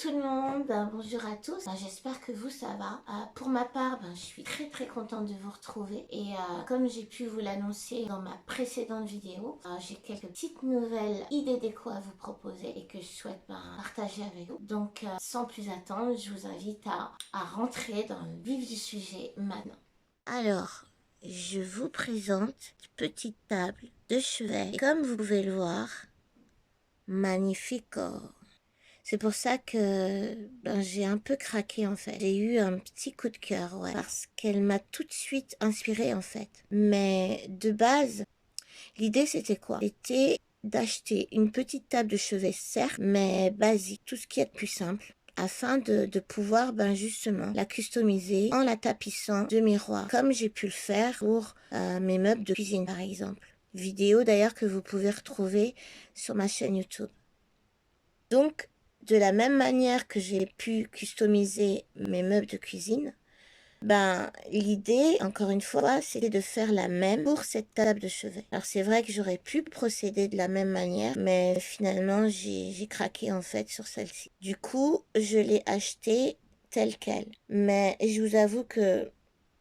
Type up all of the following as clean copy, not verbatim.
tout le monde, bonjour à tous, j'espère que vous ça va. Pour ma part, je suis très contente de vous retrouver et comme j'ai pu vous l'annoncer dans ma précédente vidéo, j'ai quelques petites nouvelles idées déco à vous proposer et que je souhaite partager avec vous. Donc sans plus attendre, je vous invite à rentrer dans le vif du sujet maintenant. Alors, je vous présente une petite table de chevet. Et comme vous pouvez le voir, magnifique. C'est pour ça que j'ai un peu craqué en fait. J'ai eu un petit coup de cœur, ouais, parce qu'elle m'a tout de suite inspirée en fait. Mais de base, l'idée c'était quoi? C'était d'acheter une petite table de chevet, certes, mais basique, tout ce qui est de plus simple, afin de pouvoir justement la customiser en la tapissant de miroirs, comme j'ai pu le faire pour mes meubles de cuisine par exemple. Vidéo d'ailleurs que vous pouvez retrouver sur ma chaîne YouTube. Donc, de la même manière que j'ai pu customiser mes meubles de cuisine, l'idée, encore une fois, c'était de faire la même pour cette table de chevet. Alors c'est vrai que j'aurais pu procéder de la même manière, mais finalement j'ai craqué en fait sur celle-ci. Du coup, je l'ai achetée telle quelle. Mais je vous avoue que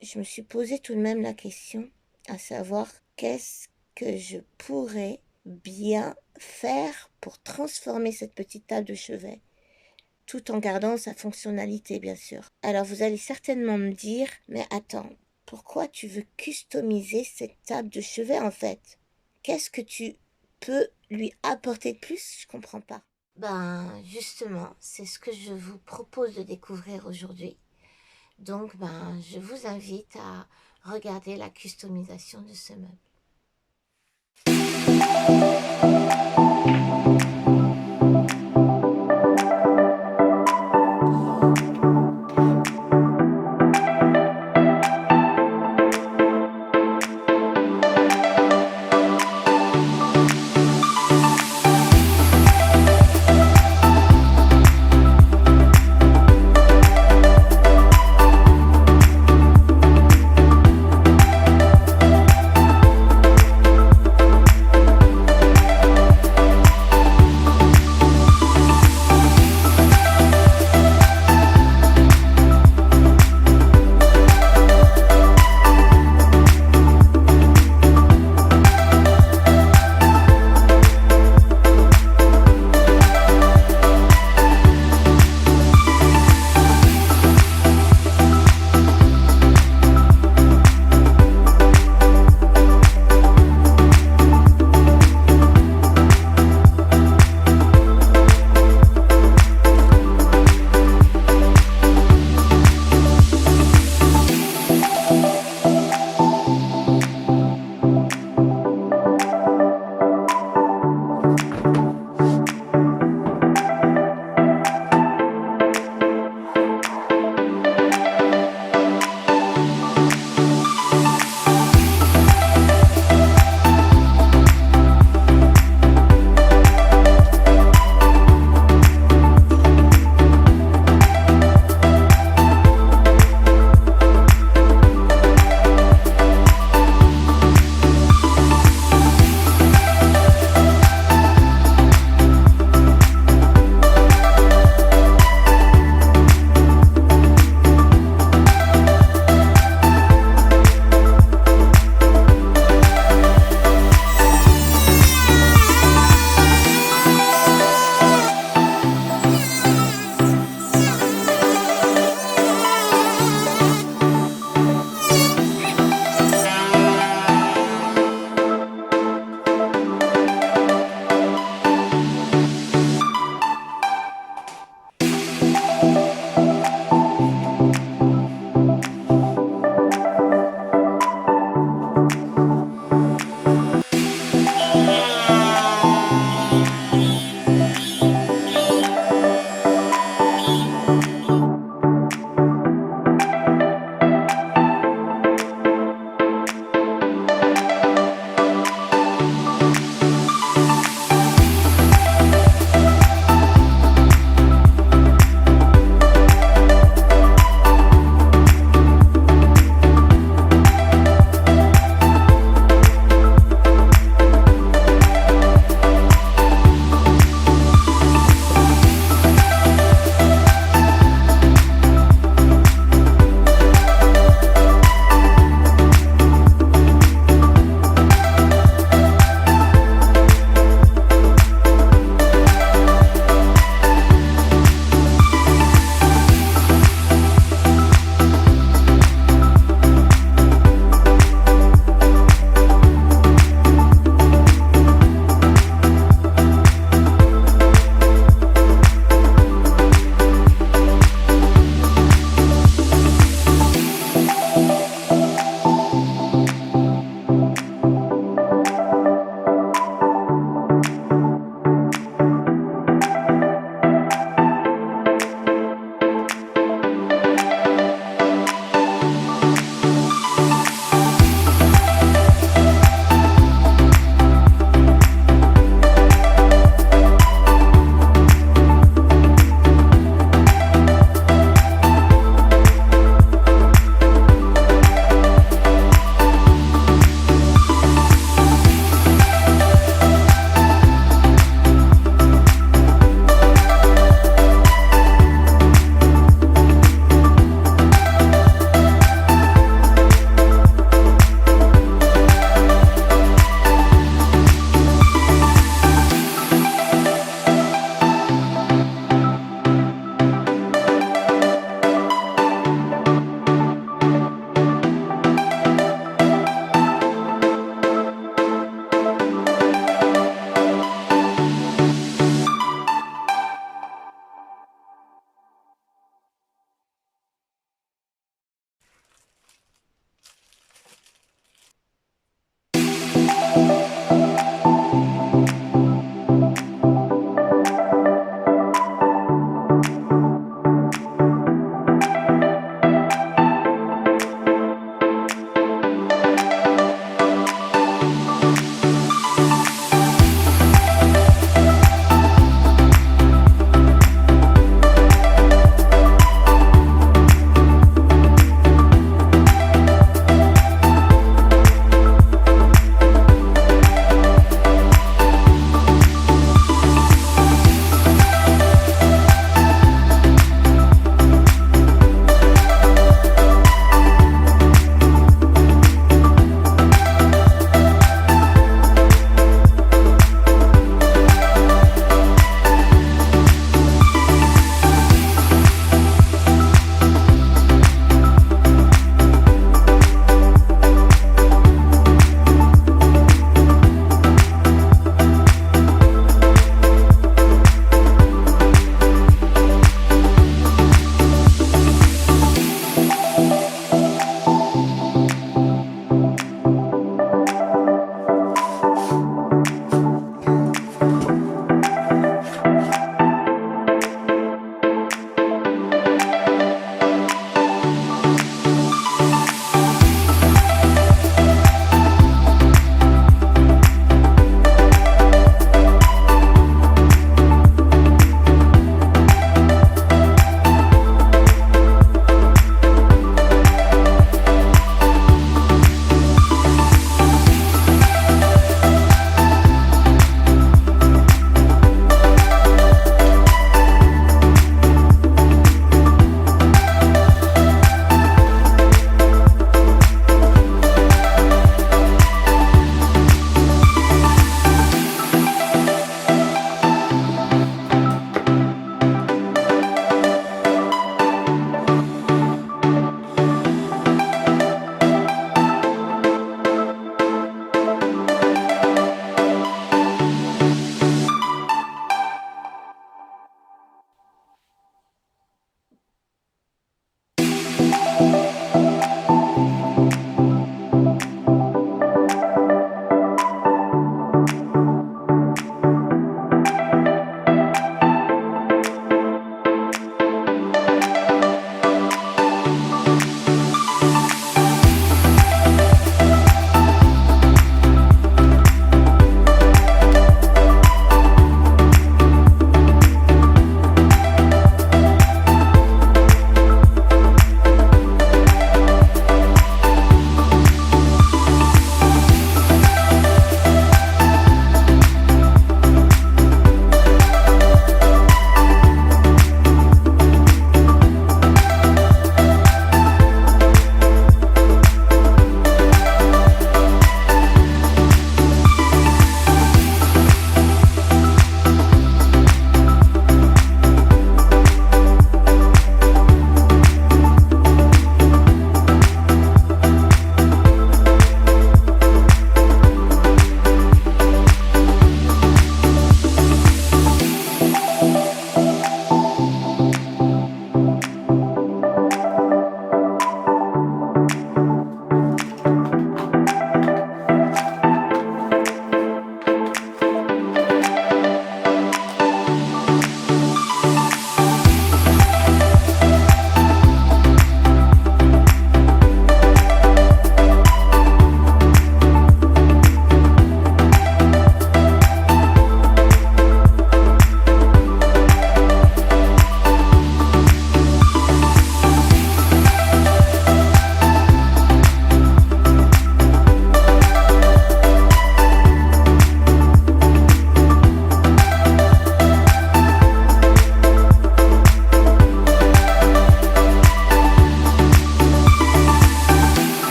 je me suis posé tout de même la question, à savoir qu'est-ce que je pourrais bien faire pour transformer cette petite table de chevet, tout en gardant sa fonctionnalité bien sûr. Alors vous allez certainement me dire, mais attends, pourquoi tu veux customiser cette table de chevet en fait? Qu'est-ce que tu peux lui apporter de plus? Je comprends pas. Justement, c'est ce que je vous propose de découvrir aujourd'hui. Donc je vous invite à regarder la customisation de ce meuble.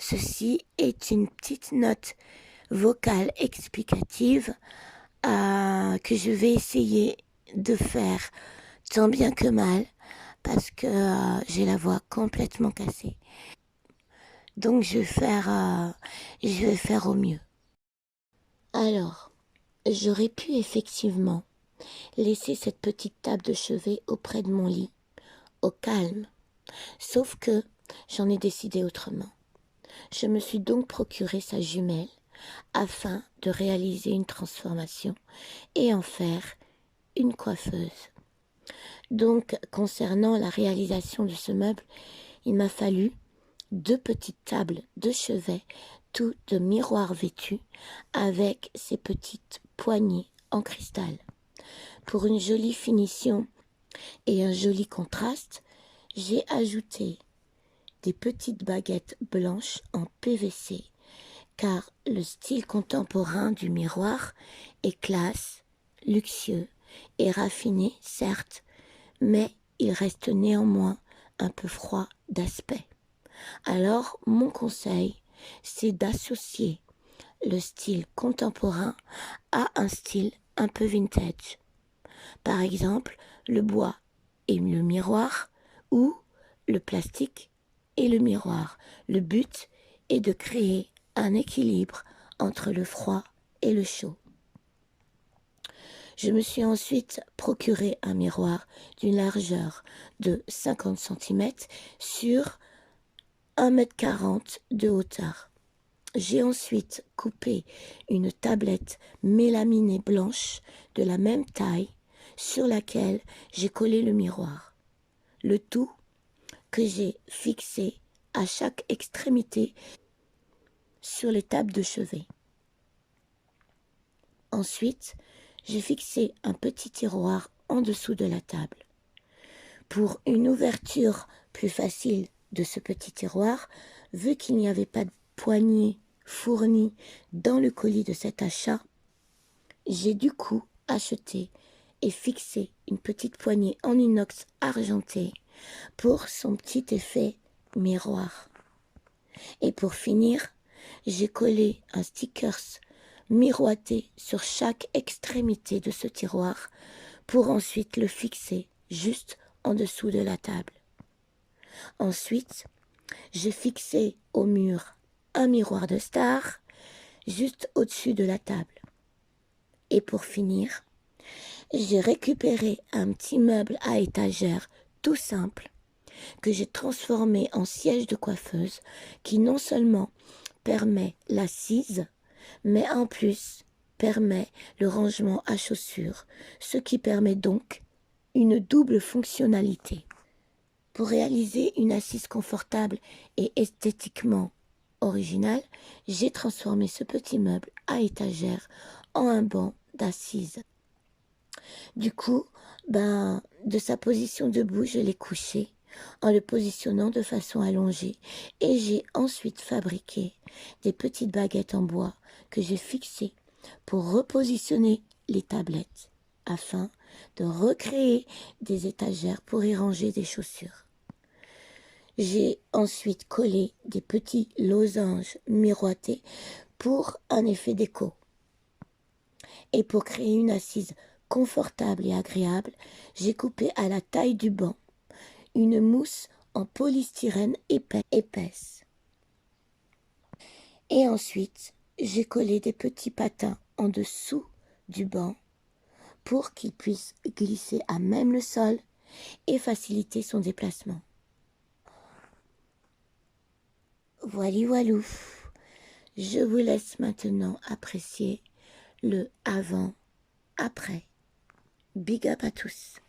Ceci est une petite note vocale explicative que je vais essayer de faire tant bien que mal parce que j'ai la voix complètement cassée. Donc je vais faire au mieux. Alors, j'aurais pu effectivement laisser cette petite table de chevet auprès de mon lit, au calme. Sauf que j'en ai décidé autrement. Je me suis donc procuré sa jumelle afin de réaliser une transformation et en faire une coiffeuse. Donc, concernant la réalisation de ce meuble, il m'a fallu 2 petites tables de chevet, tout de miroirs vêtus, avec ces petites poignées en cristal. Pour une jolie finition et un joli contraste, j'ai ajouté des petites baguettes blanches en PVC, car le style contemporain du miroir est classe, luxueux et raffiné, certes, mais il reste néanmoins un peu froid d'aspect. Alors, mon conseil, c'est d'associer le style contemporain à un style un peu vintage. Par exemple, le bois et le miroir ou le plastique et le miroir. Le but est de créer un équilibre entre le froid et le chaud. Je me suis ensuite procuré un miroir d'une largeur de 50 cm sur 1,40 m de hauteur. J'ai ensuite coupé une tablette mélaminée blanche de la même taille sur laquelle j'ai collé le miroir. Le tout que j'ai fixé à chaque extrémité sur les tables de chevet. Ensuite, j'ai fixé un petit tiroir en dessous de la table. Pour une ouverture plus facile de ce petit tiroir, vu qu'il n'y avait pas de poignée fournie dans le colis de cet achat, j'ai du coup acheté et fixé une petite poignée en inox argenté pour son petit effet miroir. Et pour finir, j'ai collé un stickers miroité sur chaque extrémité de ce tiroir pour ensuite le fixer juste en dessous de la table. Ensuite, j'ai fixé au mur un miroir de star juste au-dessus de la table. Et pour finir, j'ai récupéré un petit meuble à étagère tout simple que j'ai transformé en siège de coiffeuse qui non seulement permet l'assise, mais en plus permet le rangement à chaussures, ce qui permet donc une double fonctionnalité. Pour réaliser une assise confortable et esthétiquement originale, j'ai transformé ce petit meuble à étagère en un banc d'assise. Du coup, de sa position debout, je l'ai couché en le positionnant de façon allongée et j'ai ensuite fabriqué des petites baguettes en bois que j'ai fixées pour repositionner les tablettes afin de recréer des étagères pour y ranger des chaussures. J'ai ensuite collé des petits losanges miroités pour un effet déco. Et pour créer une assise confortable et agréable, j'ai coupé à la taille du banc une mousse en polystyrène épaisse. Et ensuite, j'ai collé des petits patins en dessous du banc pour qu'il puisse glisser à même le sol et faciliter son déplacement. Voili voilou, je vous laisse maintenant apprécier le avant-après. Big up à tous.